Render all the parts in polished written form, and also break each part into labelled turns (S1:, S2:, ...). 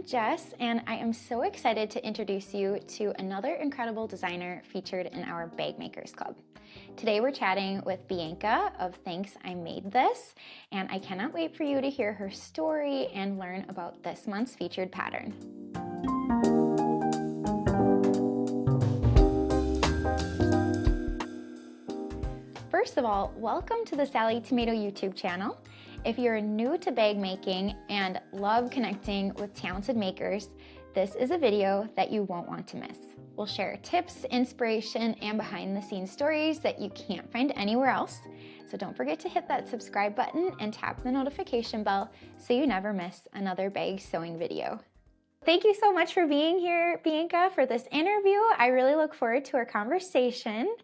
S1: I'm Jess, and I am so excited to introduce you to another incredible designer featured in our Bag Makers Club. Today we're chatting with Bianca of Thanks I Made This, and I cannot wait for you to hear her story and learn about this month's featured pattern. First of all, welcome to the Sallie Tomato YouTube channel. If you're new to bag making and love connecting with talented makers, this is a video that you won't want to miss. We'll share tips, inspiration, and behind the scenes stories that you can't find anywhere else. So don't forget to hit that subscribe button and tap the notification bell so you never miss another bag sewing video. Thank you so much for being here, Bianca, for this interview. I really look forward to our conversation.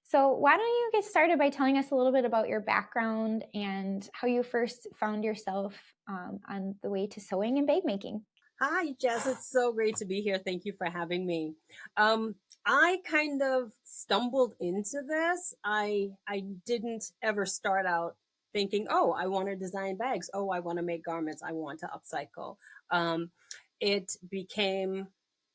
S1: So why don't you get started by telling us a little bit about your background and how you first found yourself on the way to sewing and bag making?
S2: Hi, Jess. It's so great to be here. Thank you for having me. I kind of stumbled into this. I didn't ever start out thinking, oh, I want to design bags. Oh, I want to make garments. I want to upcycle. It became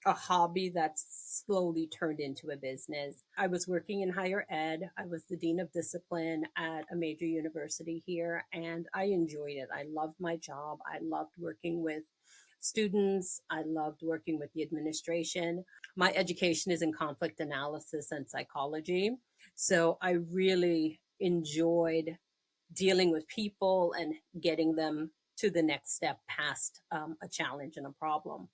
S2: a hobby that slowly turned into a business. I was working in higher ed. I was the dean of discipline at a major university here, and I enjoyed it. I loved my job. I loved working with students. I loved working with the administration. My education is in conflict analysis and psychology. So I really enjoyed dealing with people and getting them to the next step past a challenge and a problem,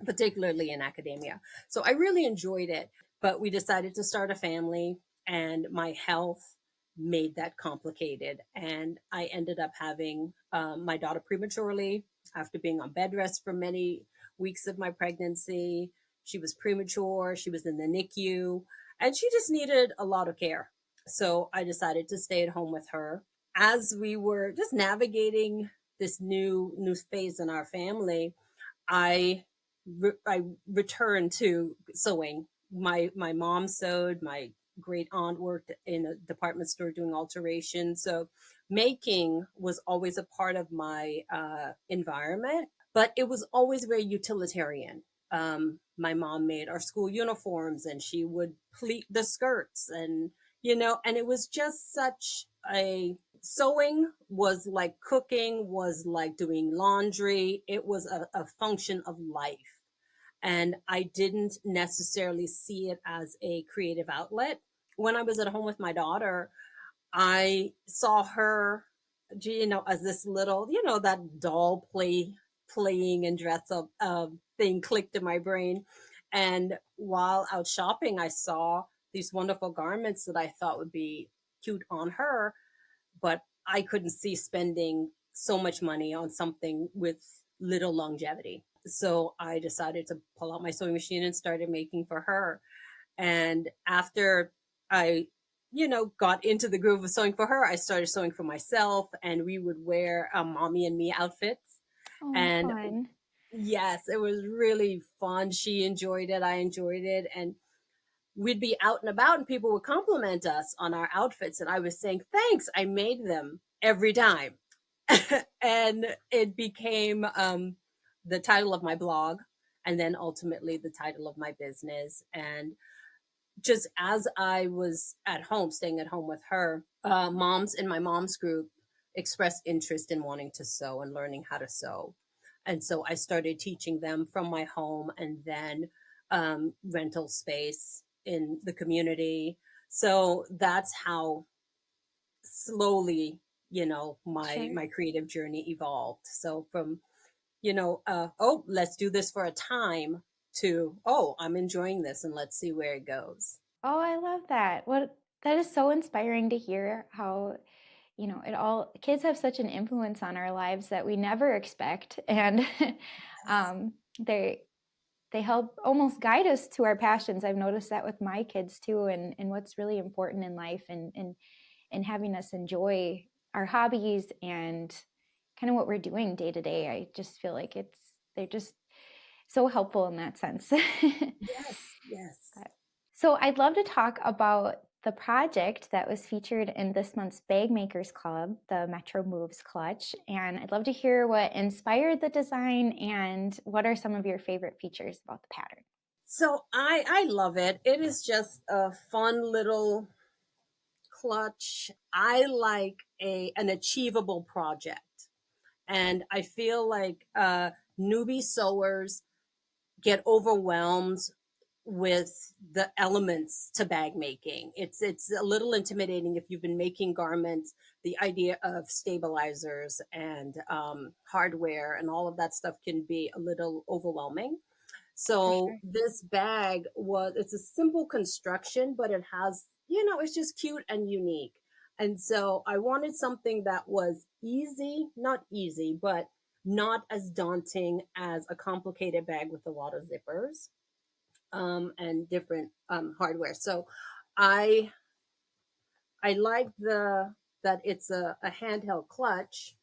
S2: particularly in academia. So I really enjoyed it, but we decided to start a family, and my health made that complicated. And I ended up having my daughter prematurely after being on bed rest for many weeks of my pregnancy. She was premature, she was in the NICU, and she just needed a lot of care. So I decided to stay at home with her. As we were just navigating this new phase in our family, I returned to sewing. My mom sewed. My great aunt worked in a department store doing alterations. So making was always a part of my environment, but it was always very utilitarian. My mom made our school uniforms, and she would pleat the skirts, and and it was just such a sewing was like cooking, was like doing laundry. It was a function of life. And I didn't necessarily see it as a creative outlet. When I was at home with my daughter, I saw her, as this little, that doll playing and dress up thing clicked in my brain. And while out shopping, I saw these wonderful garments that I thought would be cute on her, but I couldn't see spending so much money on something with little longevity. So I decided to pull out my sewing machine and started making for her. And after I, got into the groove of sewing for her, I started sewing for myself, and we would wear mommy and me outfits.
S1: Oh,
S2: And
S1: fun.
S2: yes, it was really fun. She enjoyed it. I enjoyed it. And we'd be out and about, and people would compliment us on our outfits. And I was saying, thanks, I made them every time. And it became the title of my blog, and then ultimately the title of my business. And just as I was at home, staying at home with her, moms in my mom's group expressed interest in wanting to sew and learning how to sew. And so I started teaching them from my home, and then rental space in the community. So that's how slowly,
S1: Sure.
S2: my creative journey evolved. So from, oh, let's do this for a time, to, oh, I'm enjoying this and let's see where it goes.
S1: Oh, I love that. That is so inspiring to hear how, kids have such an influence on our lives that we never expect. And
S2: Yes.
S1: um, they help almost guide us to our passions. I've noticed that with my kids too, and what's really important in life, and having us enjoy our hobbies and kind of what we're doing day to day. I just feel like they're just so helpful in that sense.
S2: Yes. Yes.
S1: So I'd love to talk about the project that was featured in this month's Bag Makers Club, the Metro Moves clutch, and I'd love to hear what inspired the design and what are some of your favorite features about the pattern.
S2: So I love it. It is just a fun little clutch. I like a an achievable project. And I feel like newbie sewers get overwhelmed with the elements to bag making. It's a little intimidating if you've been making garments. The idea of stabilizers and hardware and all of that stuff can be a little overwhelming.
S1: For
S2: So
S1: sure.
S2: this bag was, it's a simple construction, but it has, you know, it's just cute and unique. And so I wanted something that was easy, not easy, but not as daunting as a complicated bag with a lot of zippers and different hardware. So I I like the that it's a handheld clutch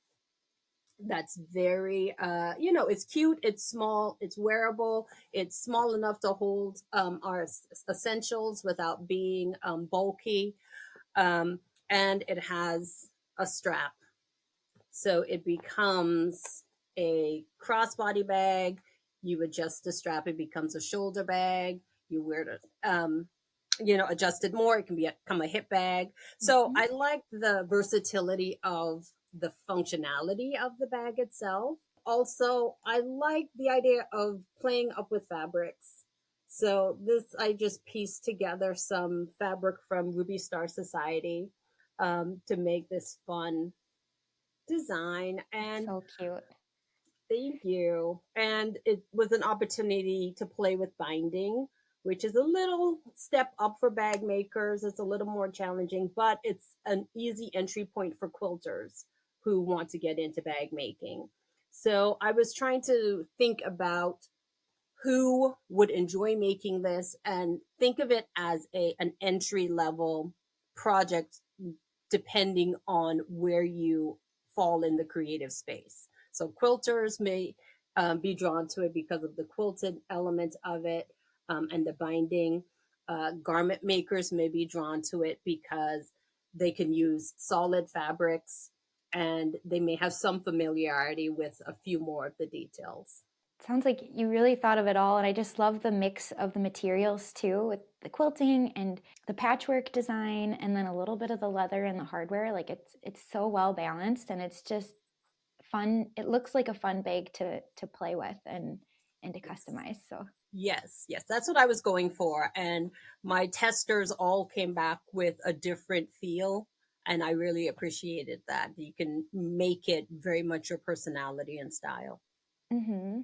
S2: that's very you know, it's cute, it's small, it's wearable, it's small enough to hold our essentials without being bulky, um, and it has a strap, so it becomes a crossbody bag. You adjust the strap, it becomes a shoulder bag. You wear it you know, adjusted more, it can become a hip bag. So
S1: Mhm.
S2: I like the versatility of the functionality of the bag itself. Also, I like the idea of playing up with fabrics. So this, I just pieced together some fabric from Ruby Star Society to make this fun design. And
S1: So cute.
S2: thank you. And it was an opportunity to play with binding, which is a little step up for bag makers. It's a little more challenging, but it's an easy entry point for quilters who want to get into bag making. So I was trying to think about who would enjoy making this and think of it as an entry level project depending on where you fall in the creative space. So quilters may be drawn to it because of the quilted element of it and the binding. Garment makers may be drawn to it because they can use solid fabrics and they may have some familiarity with a few more of the details.
S1: Sounds like you really thought of it all, and I just love the mix of the materials too, with the quilting and the patchwork design, and then a little bit of the leather and the hardware. Like it's so well balanced, and it's just fun. It looks like a fun bag to play with and to
S2: Yes.
S1: customize. So
S2: Yes, yes, that's what I was going for. And my testers all came back with a different feel. And I really appreciated that. You can make it very much your personality and style.
S1: hmm.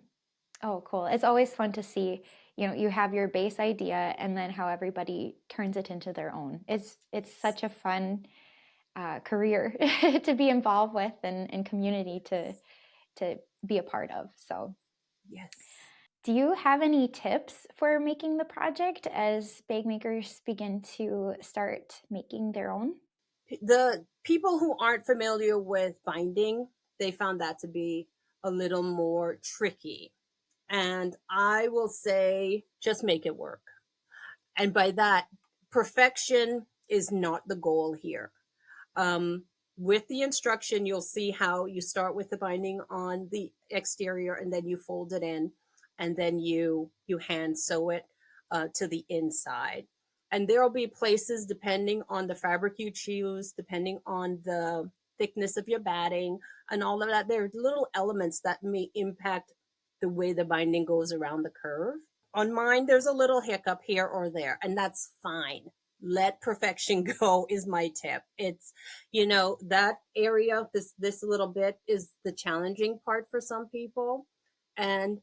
S1: Oh, cool. It's always fun to see, you have your base idea and then how everybody turns it into their own. It's such a fun career to be involved with and community to be a part of. So,
S2: Yes.
S1: do you have any tips for making the project as bag makers begin to start making their own?
S2: The people who aren't familiar with binding, they found that to be a little more tricky. And I will say, just make it work. And by that, perfection is not the goal here. Um, with the instruction, you'll see how you start with the binding on the exterior and then you fold it in and then you hand sew it to the inside. And there will be places depending on the fabric you choose, depending on the thickness of your batting and all of that. There are little elements that may impact the way the binding goes around the curve. On mine, there's a little hiccup here or there, and that's fine. Let perfection go is my tip. It's, you know, that area, this little bit is the challenging part for some people. And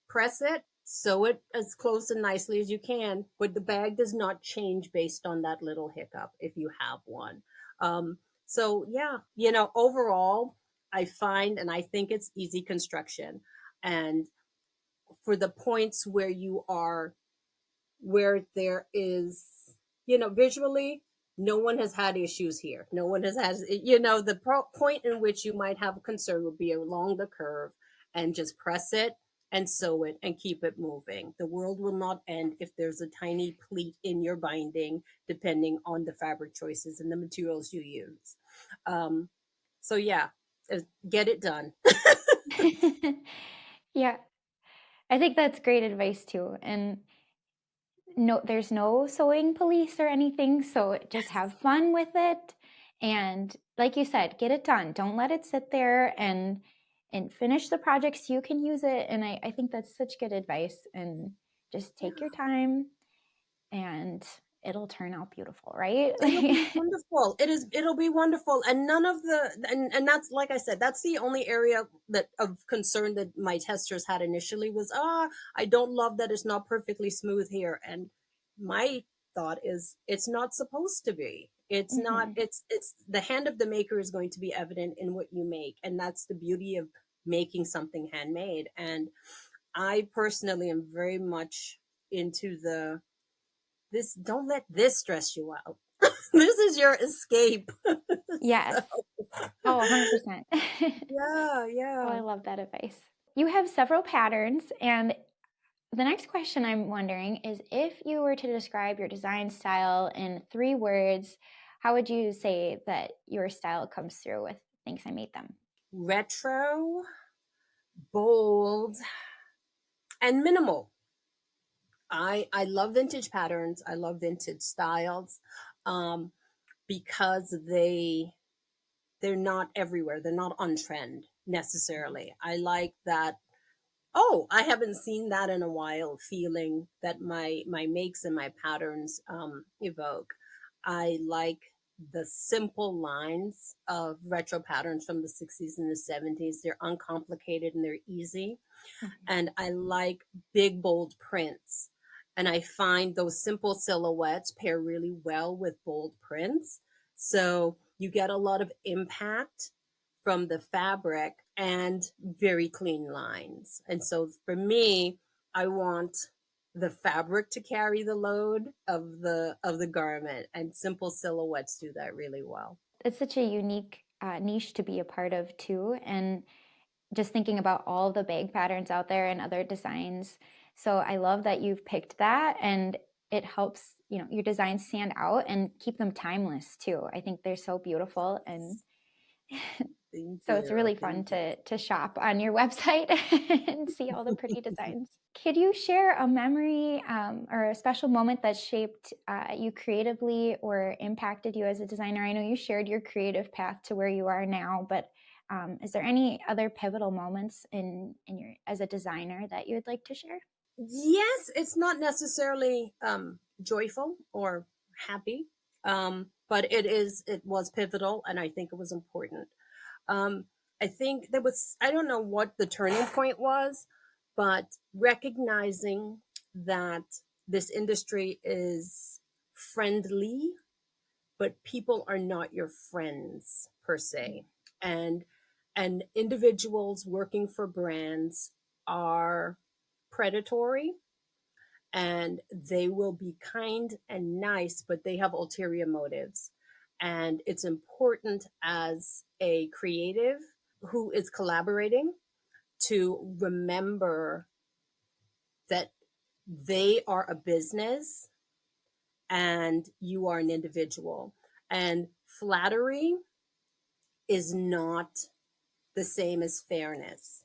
S2: press it, sew it as close and nicely as you can, but the bag does not change based on that little hiccup if you have one. So yeah, you know, overall, I find and I think it's easy construction. And for the points where you are where there is, you know, visually, no one has had issues here. No one has had, you know, point in which you might have a concern would be along the curve and just press it and sew it and keep it moving. The world will not end if there's a tiny pleat in your binding, depending on the fabric choices and the materials you use. Um, so yeah, get it done.
S1: Yeah, I think that's great advice too. And no, there's no sewing police or anything, so just have fun with it. And like you said, get it done. Don't let it sit there, and finish the projects you can use it. And I think that's such good advice. And just take your time and it'll turn out beautiful, right?
S2: It'll be wonderful. It'll be wonderful. And none of and that's, like I said, that's the only area that of concern that my testers had initially was, I don't love that it's not perfectly smooth here. And my thought is it's not supposed to be. It's not,
S1: Mhm.
S2: it's the hand of the maker is going to be evident in what you make. And that's the beauty of making something handmade. And I personally am very much into this, don't let this stress you out. This is your escape.
S1: Yes.
S2: So,
S1: Oh, 100%.
S2: yeah,
S1: Oh,
S2: yeah.
S1: I love that advice. You have several patterns, and the next question I'm wondering is if you were to describe your design style in 3 words, how would you say that your style comes through with Thanks I Made Them?
S2: Retro, bold, and minimal. I love vintage patterns. I love vintage styles, um, because they're not everywhere. They're not on trend necessarily. I like that. Oh, I haven't seen that in a while. Feeling that my makes and my patterns evoke. I like the simple lines of retro patterns from the 60s and the 70s. They're uncomplicated and they're easy.
S1: Mhm.
S2: And I like big, bold prints. And I find those simple silhouettes pair really well with bold prints. So you get a lot of impact from the fabric and very clean lines. And so for me, I want the fabric to carry the load of the garment, and simple silhouettes do that really well.
S1: It's such a unique niche to be a part of, too. And just thinking about all the bag patterns out there and other designs. So I love that you've picked that, and it helps, your designs stand out and keep them timeless too. I think they're so beautiful, and
S2: Thank
S1: so it's
S2: you.
S1: really fun
S2: Thank you.
S1: to shop on your website and see all the pretty designs. Could you share a memory or a special moment that shaped you creatively or impacted you as a designer? I know you shared your creative path to where you are now, but is there any other pivotal moments in your as a designer that you would like to share?
S2: Yes, it's not necessarily joyful or happy, but it was pivotal, and I think it was important. Um, I think there was, I don't know what the turning point was, but recognizing that this industry is friendly, but people are not your friends per se. And individuals working for brands are predatory, and they will be kind and nice, but they have ulterior motives. And it's important as a creative who is collaborating to remember that they are a business and you are an individual. And flattery is not the same as fairness.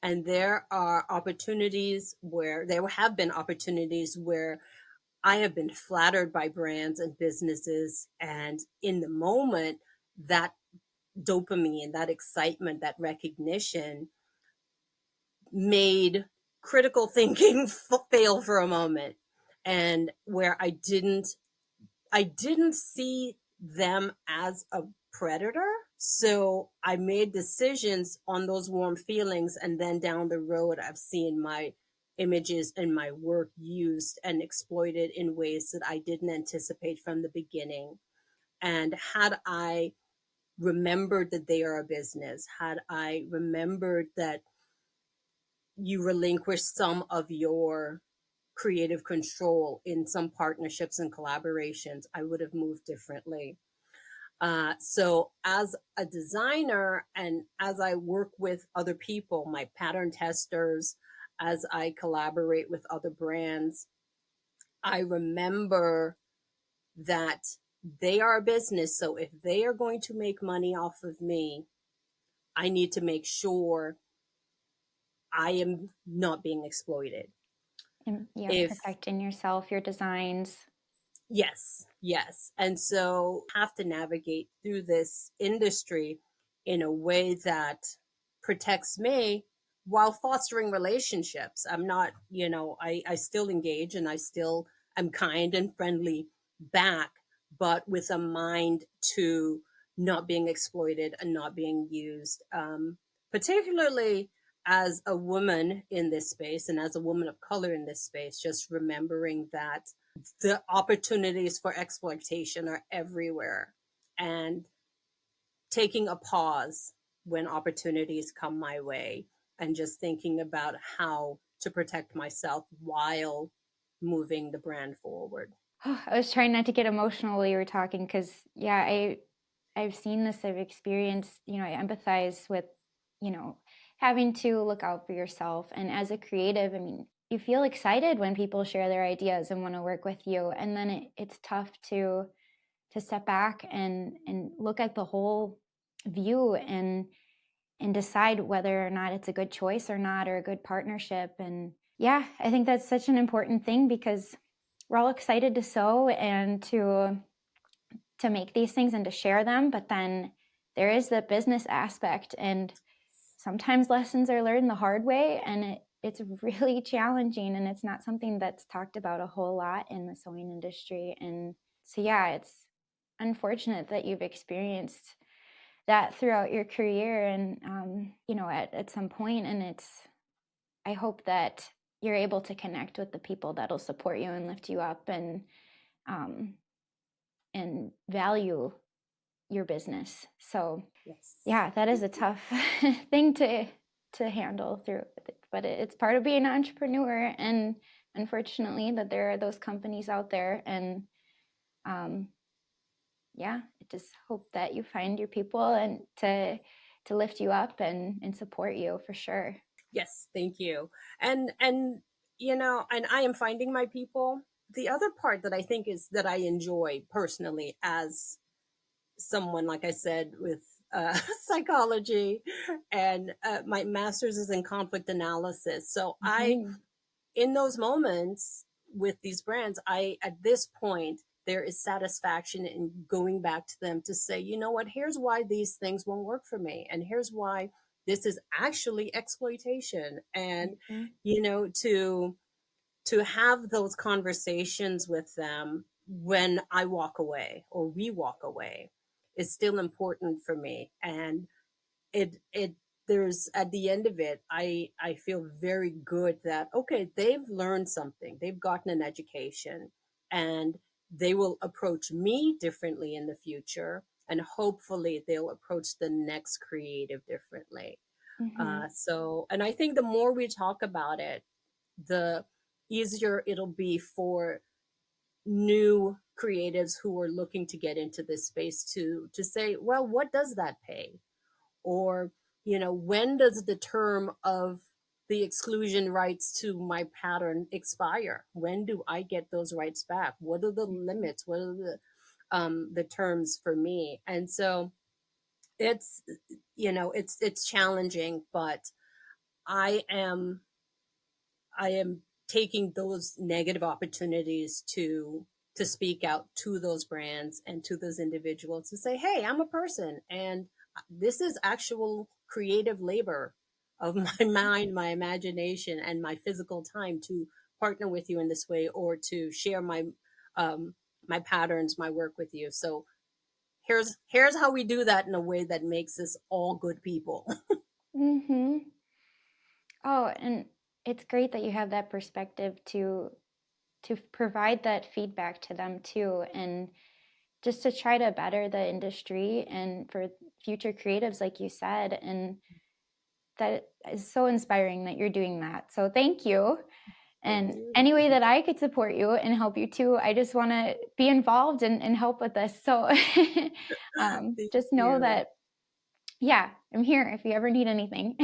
S2: And there are opportunities where there have been opportunities where I have been flattered by brands and businesses. And in the moment, that dopamine, that excitement, that recognition made critical thinking fail for a moment. And where I didn't see them as a predator. So I made decisions on those warm feelings. And then down the road, I've seen my images and my work used and exploited in ways that I didn't anticipate from the beginning. And had I remembered that they are a business, had I remembered that you relinquish some of your creative control in some partnerships and collaborations, I would have moved differently. So, as a designer and as I work with other people, my pattern testers, as I collaborate with other brands, I remember that they are a business. So if they are going to make money off of me, I need to make sure I am not being exploited.
S1: And yeah,
S2: If
S1: protecting yourself, your designs.
S2: Yes, yes. And so have to navigate through this industry in a way that protects me while fostering relationships. I'm not, I still engage and I still am kind and friendly back, but with a mind to not being exploited and not being used. Particularly as a woman in this space and as a woman of color in this space, just remembering that the opportunities for exploitation are everywhere, and taking a pause when opportunities come my way and just thinking about how to protect myself while moving the brand forward.
S1: I was trying not to get emotional while you were talking because, yeah, I've seen this, I've experienced, I empathize with, you know, having to look out for yourself. And as a creative, I mean, you feel excited when people share their ideas and want to work with you. And then it's tough to step back and look at the whole view and decide whether or not it's a good choice or not, or a good partnership. And yeah, I think that's such an important thing because we're all excited to sew and to make these things and to share them, but then there is the business aspect, and sometimes lessons are learned the hard way, and it's really challenging, and it's not something that's talked about a whole lot in the sewing industry. And so yeah, it's unfortunate that you've experienced that throughout your career, and at some point. And I hope that you're able to connect with the people that'll support you and lift you up, um, and value your business. So
S2: Yes.
S1: yeah, that is a tough thing to handle through, but it's part of being an entrepreneur. And unfortunately, that there are those companies out there. And yeah, I just hope that you find your people and to lift you up and support you for sure.
S2: Yes, thank you. And and I am finding my people. The other part that I think is that I enjoy personally as someone, like I said, with psychology, and my master's is in conflict analysis. So
S1: Mm-hmm.
S2: in those moments with these brands, at this point, there is satisfaction in going back to them to say, you know what, here's why these things won't work for me. And here's why this is actually exploitation. And,
S1: Mm-hmm.
S2: to have those conversations with them when I walk away or we walk away is still important for me. And it there's at the end of it, I feel very good that okay, they've learned something, they've gotten an education, and they will approach me differently in the future, and hopefully they'll approach the next creative differently.
S1: Mm-hmm.
S2: So, and I think the more we talk about it, the easier it'll be for new creatives who are looking to get into this space to say, well, what does that pay? Or when does the term of the exclusion rights to my pattern expire? When do I get those rights back? What are the limits? What are the terms for me? And so it's it's challenging, but i am I am taking those negative opportunities to speak out to those brands and to those individuals to say, "Hey, I'm a person, and this is actual creative labor of my mind, my imagination, and my physical time to partner with you in this way, or to share um, my patterns, my work with you." So here's how we do that in a way that makes us all good people.
S1: Mm-hmm. Oh, and it's great that you have that perspective to provide that feedback to them too, and just to try to better the industry and for future creatives, like you said. And that is so inspiring that you're doing that. So thank you.
S2: Thank
S1: And
S2: you.
S1: any way that I could support you and help you too, I just want to be involved and help with this. So
S2: Thank
S1: just know
S2: you.
S1: that, yeah, I'm here if you ever need anything.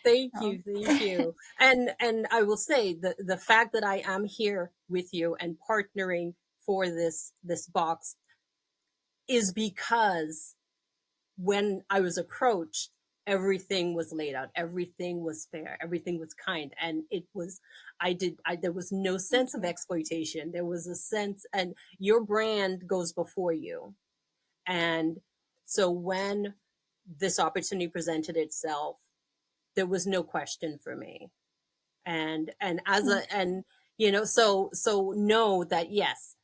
S2: Thank
S1: So,
S2: you, thank you. And I will say the fact that I am here with you and partnering for this box is because when I was approached, everything was laid out, everything was fair, everything was kind, and it was. There was no
S1: thank
S2: sense of
S1: you.
S2: exploitation. There was a sense, and your brand goes before you, and so when this opportunity presented itself, there was no question for me. And as a
S1: Thanks.
S2: and you know, so know that yes,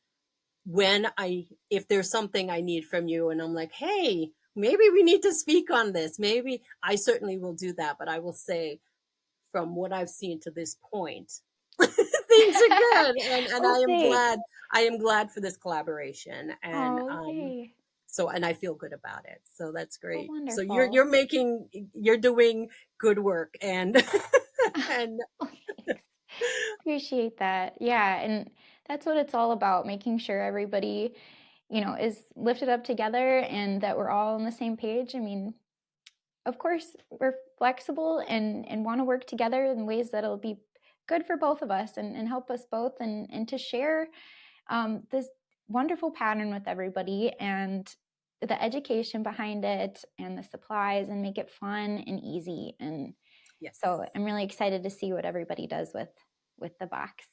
S2: when I if there's something I need from you and I'm like, hey, maybe we need to speak on this, maybe I certainly will do that. But I will say, from what I've seen to this point, things are good, and
S1: Oh, thanks.
S2: I am glad for this collaboration, and
S1: Oh, yay.
S2: so and I feel good about it. So that's
S1: Oh,
S2: great. So
S1: wonderful.
S2: you're doing good work, and and
S1: Oh, thanks. Appreciate that. Yeah, and that's what it's all about, making sure everybody, is lifted up together and that we're all on the same page. I mean, of course, we're flexible and want to work together in ways that'll be good for both of us and help us both and to share this wonderful pattern with everybody and the education behind it and the supplies and make it fun and easy. And
S2: yes,
S1: so I'm really excited to see what everybody does with the box.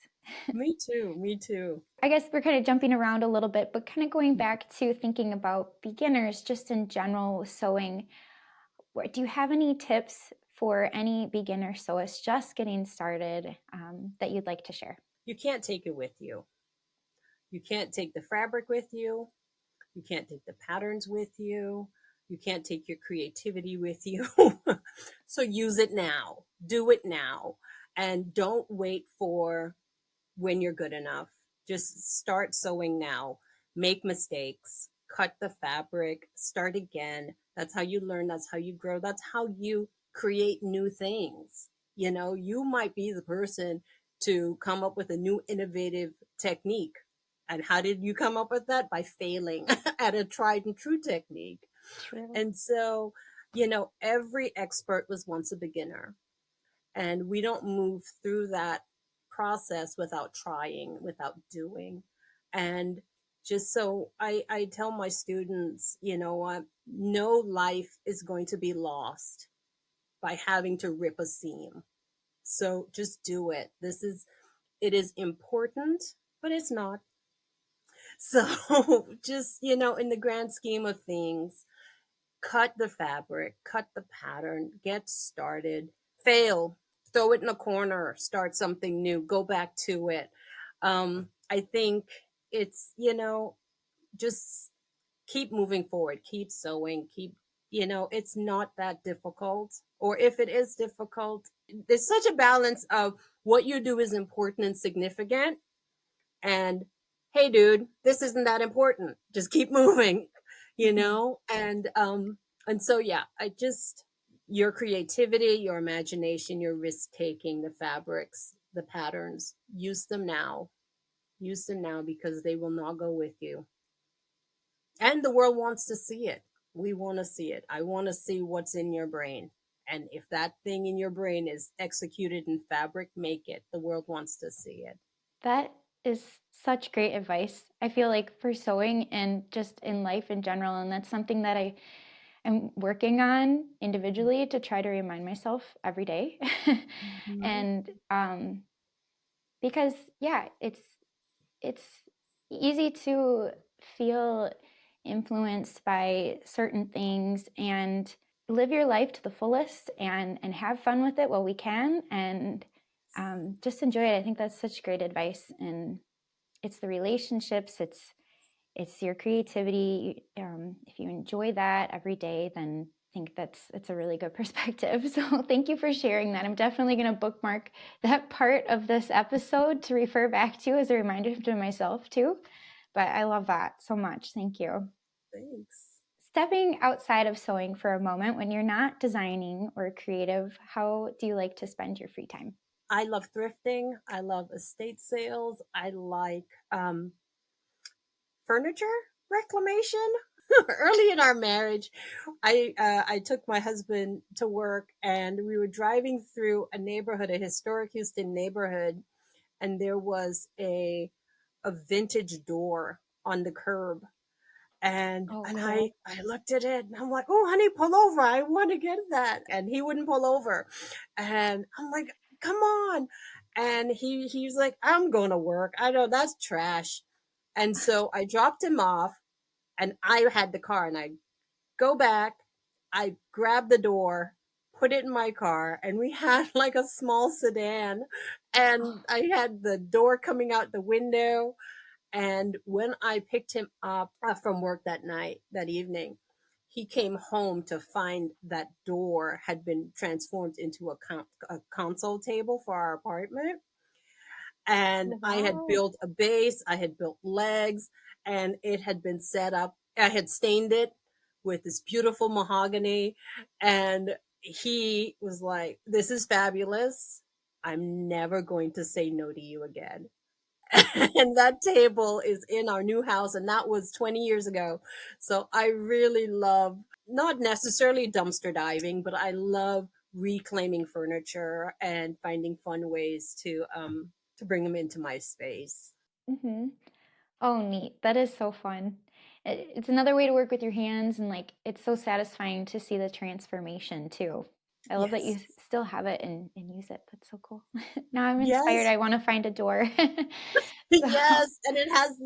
S2: me too, me too.
S1: I guess we're kind of jumping around a little bit, but kind of going back to thinking about beginners just in general with sewing. Do you have any tips for any beginner sewist just getting started that you'd like to share?
S2: You can't take it with you. You can't take the fabric with you. You can't take the patterns with you. You can't take your creativity with you. So use it now. Do it now. And don't wait for when you're good enough. Just start sewing now. Make mistakes. Cut the fabric. Start again. That's how you learn. That's how you grow. That's how you create new things. You know, you might be the person to come up with a new innovative technique. And how did you come up with that? By failing at a tried and true technique.
S1: True.
S2: And so, every expert was once a beginner. And we don't move through that process without trying, without doing. And just so I tell my students, no life is going to be lost by having to rip a seam. So just do it. It is important, but it's not. So just, in the grand scheme of things, cut the fabric, cut the pattern, get started, fail, throw it in a corner, start something new, go back to it. I think it's, just keep moving forward, keep sewing, it's not that difficult. Or if it is difficult, there's such a balance of what you do is important and significant, and hey dude, this isn't that important, just keep moving,
S1: Mhm.
S2: and so yeah, I just your creativity, your imagination, your risk taking, the fabrics, the patterns, use them now because they will not go with you, and the world wants to see it. We want to see it. I want to see what's in your brain, and if that thing in your brain is executed in fabric, make it. The world wants to see it.
S1: That is such great advice. I feel like for sewing and just in life in general, and that's something that I am working on individually to try to remind myself every day.
S2: Mhm.
S1: And because yeah, it's easy to feel influenced by certain things and live your life to the fullest and have fun with it while we can and just enjoy it. I think that's such great advice, and it's the relationships, it's your creativity. If you enjoy that every day, then I think it's a really good perspective. So thank you for sharing that. I'm definitely going to bookmark that part of this episode to refer back to as a reminder to myself too. But I love that so much. Thank you.
S2: Thanks.
S1: Stepping outside of sewing for a moment, when you're not designing or creative, how do you like to spend your free time?
S2: I love thrifting. I love estate sales. I like furniture reclamation. early in our marriage, I took my husband to work, and we were driving through a neighborhood, a historic Houston neighborhood, and there was a vintage door on the curb. And
S1: Oh,
S2: and
S1: cool.
S2: I looked at it and I'm like, oh honey, pull over. I want to get that. And he wouldn't pull over. And I'm like, come on. And he's like, I'm going to work. I know that's trash. And so I dropped him off, and I had the car, and I go back, I grabbed the door, put it in my car, and we had like a small sedan. And I had the door coming out the window. And when I picked him up from work that night, that evening, he came home to find that door had been transformed into a console table for our apartment. And
S1: Oh,
S2: I had
S1: wow.
S2: built a base, I had built legs, and it had been set up. I had stained it with this beautiful mahogany. And he was like, this is fabulous. I'm never going to say no to you again. And that table is in our new house, and that was 20 years ago. So I really love, not necessarily dumpster diving, but I love reclaiming furniture and finding fun ways to bring them into my space.
S1: Mm-hmm. Oh, neat. That is so fun. It's another way to work with your hands, and like it's so satisfying to see the transformation too. I love that you
S2: Yes.
S1: still have it and use it. That's so cool. Now I'm inspired.
S2: Yes.
S1: I want to find a door. So,
S2: Yes, and it has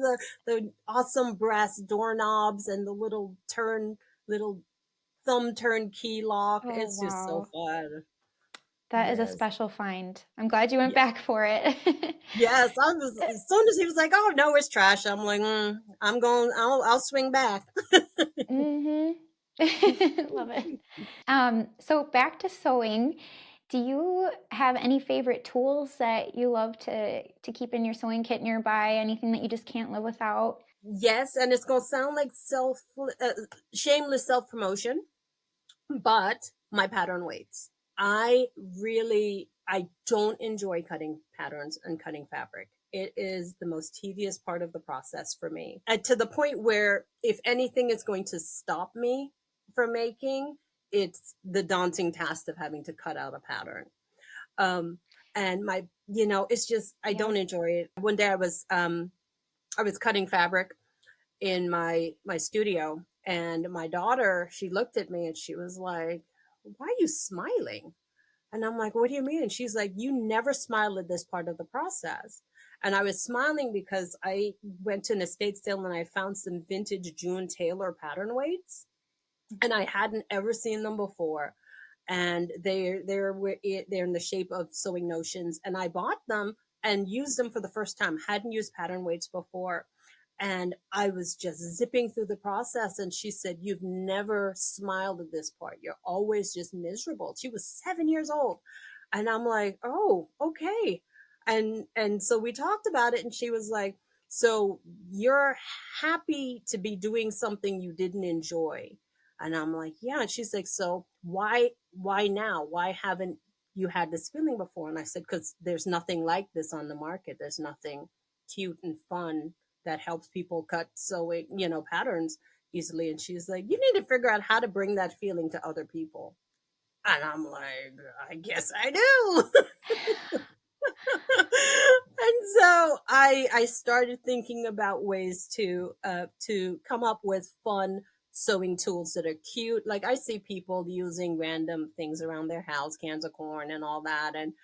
S2: the awesome brass doorknobs and the little thumb turn key lock.
S1: oh
S2: It's just so
S1: wow.
S2: fun.
S1: That is a
S2: Yes.
S1: special find. I'm glad you went back for it.
S2: Yes, I was, as soon as he was like, "Oh no, it's trash," I'm like, "I'm going. I'll swing back."
S1: Mm-hmm. Love it. So back to sewing. Do you have any favorite tools that you love to keep in your sewing kit nearby? Anything that you just can't live without?
S2: Yes, and it's gonna sound like shameless self promotion, but my pattern weights. I don't enjoy cutting patterns and cutting fabric. It is the most tedious part of the process for me. And to the point where if anything is going to stop me from making, it's the daunting task of having to cut out a pattern. Um, and it's just, I
S1: Yep.
S2: don't enjoy it. One day I was cutting fabric in my studio, and my daughter, she looked at me and she was like, why are you smiling? And I'm like, what do you mean? And she's like, you never smile at this part of the process. And I was smiling because I went to an estate sale and I found some vintage June Taylor pattern weights, and I hadn't ever seen them before. And they're in the shape of sewing notions, and I bought them and used them for the first time. Hadn't used pattern weights before, and I was just zipping through the process. And she said, "You've never smiled at this part. You're always just miserable." She was 7 years old, and I'm like, "Oh, okay." And so we talked about it, and she was like, "So you're happy to be doing something you didn't enjoy?" And I'm like, yeah. And she's like, so why now? Why haven't you had this feeling before? And I said, because there's nothing like this on the market. There's nothing cute and fun that helps people cut sewing, patterns easily. And she's like, you need to figure out how to bring that feeling to other people. And I'm like, I guess I do. And so I started thinking about ways to come up with fun sewing tools that are cute. Like I see people using random things around their house, cans of corn and all that. And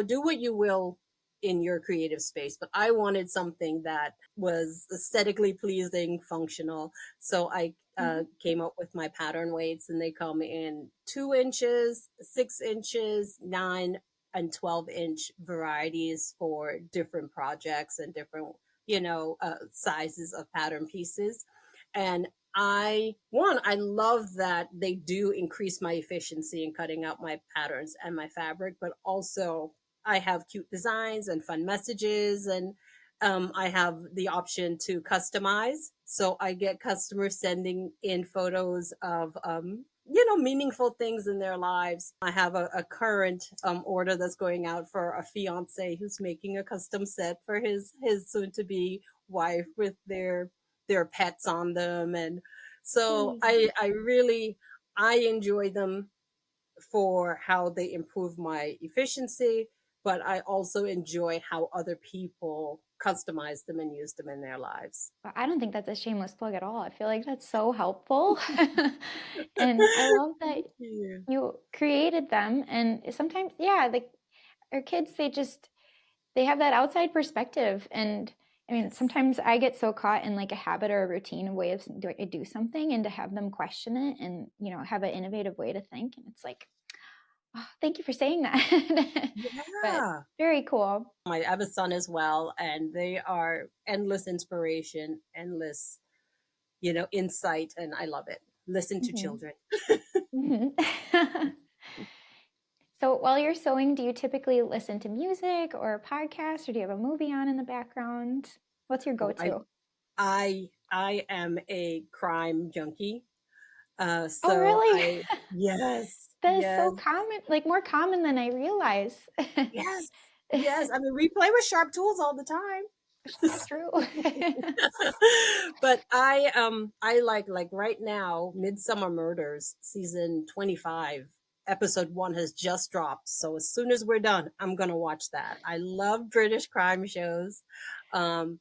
S2: do what you will in your creative space, but I wanted something that was aesthetically pleasing, functional. So I
S1: Mhm.
S2: came up with my pattern weights, and they come in 2 inches, 6 inches, 9 and 12 inch varieties for different projects and different, sizes of pattern pieces. And I love that they do increase my efficiency in cutting out my patterns and my fabric, but also I have cute designs and fun messages, and I have the option to customize. So I get customers sending in photos of meaningful things in their lives. I have a current order that's going out for a fiance who's making a custom set for his soon to be wife with their pets on them. And so
S1: Sweet.
S2: I enjoy them for how they improve my efficiency, but I also enjoy how other people customize them and use them in their lives.
S1: I don't think that's a shameless plug at all. I feel like that's so helpful. And I love that
S2: Thank you.
S1: you created them. And sometimes, yeah, like our kids, they have that outside perspective. And I mean,
S2: Yes.
S1: sometimes I get so caught in like a habit or a routine, a way of do something, and to have them question it and, have an innovative way to think. And it's like, oh, thank you for saying that. But
S2: Yeah.
S1: very cool.
S2: I have a son as well, and they are endless inspiration, endless, insight, and I love it. Listen to
S1: Mhm.
S2: children.
S1: Mhm. So while you're sewing, do you typically listen to music or podcasts, or do you have a movie on in the background? What's your
S2: Oh,
S1: go-to?
S2: I am a crime junkie.
S1: Oh,
S2: So
S1: really?
S2: I yes,
S1: That is
S2: yes,
S1: so common, like more common than I realize.
S2: yes, yes. I mean, we play with sharp tools all the time.
S1: So true.
S2: But I like right now, Midsummer Murders season 25, episode 1 has just dropped. So as soon as we're done, I'm gonna watch that. I love British crime shows. Um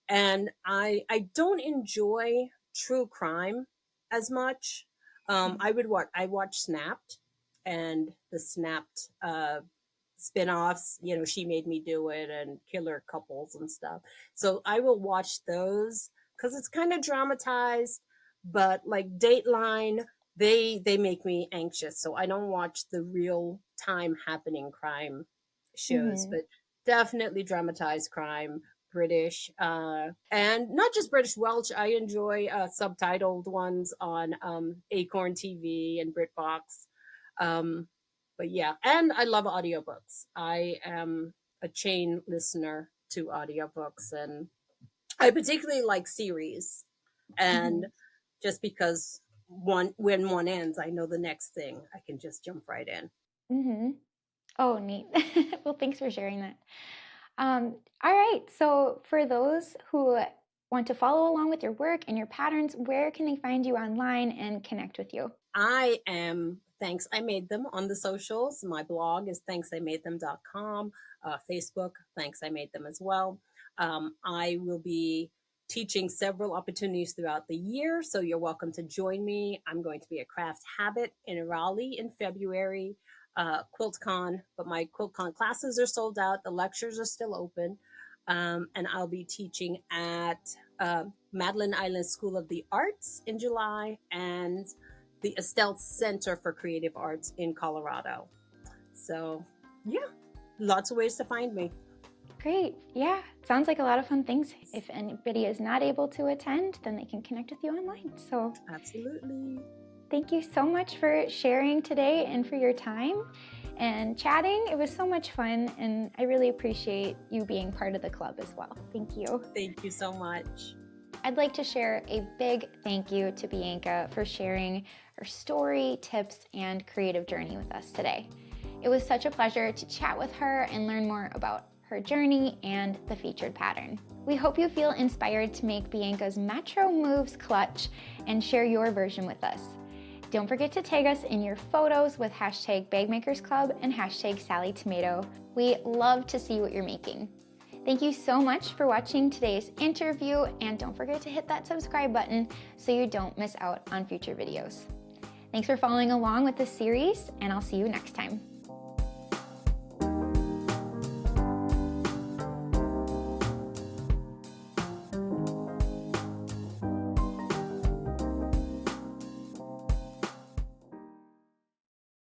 S2: and I don't enjoy true crime as much. I watch Snapped, and the Snapped spin-offs, She Made Me Do It and Killer Couples and stuff. So I will watch those because it's kind of dramatized, but like Dateline, they make me anxious. So I don't watch the real time happening crime shows,
S1: Hmm.
S2: but definitely dramatized crime, British, and not just British, Welsh. I enjoy subtitled ones on Acorn TV and BritBox. Um, but yeah, and I love audiobooks. I am a chain listener to audiobooks, and I particularly like series. And
S1: Hmm.
S2: just because when one ends, I know the next thing, I can just jump right in.
S1: Hmm. Oh, neat. Well, thanks for sharing that. All right. So for those who want to follow along with your work and your patterns, where can they find you online and connect with you?
S2: I am Thanks I Made Them on the socials. My blog is thanksimadethem.com. Facebook, Thanks I Made Them as well. I will be teaching several opportunities throughout the year, so you're welcome to join me. I'm going to be at Craft Habit in Raleigh in February, QuiltCon, but my QuiltCon classes are sold out. The lectures are still open. And I'll be teaching at Madeline Island School of the Arts in July, and the Estelle Center for Creative Arts in Colorado. So, yeah, lots of ways to find me.
S1: Great. Yeah. Sounds like a lot of fun things. If anybody is not able to attend, then they can connect with you online. So
S2: Absolutely.
S1: thank you so much for sharing today and for your time and chatting. It was so much fun, and I really appreciate you being part of the club as well. Thank you.
S2: Thank you so much.
S1: I'd like to share a big thank you to Bianca for sharing her story, tips, and creative journey with us today. It was such a pleasure to chat with her and learn more about her journey and the featured pattern. We hope you feel inspired to make Bianca's Metro Moves clutch and share your version with us. Don't forget to tag us in your photos with #BagmakersClub and #SallieTomato. We love to see what you're making. Thank you so much for watching today's interview, and don't forget to hit that subscribe button so you don't miss out on future videos. Thanks for following along with this series, and I'll see you next time.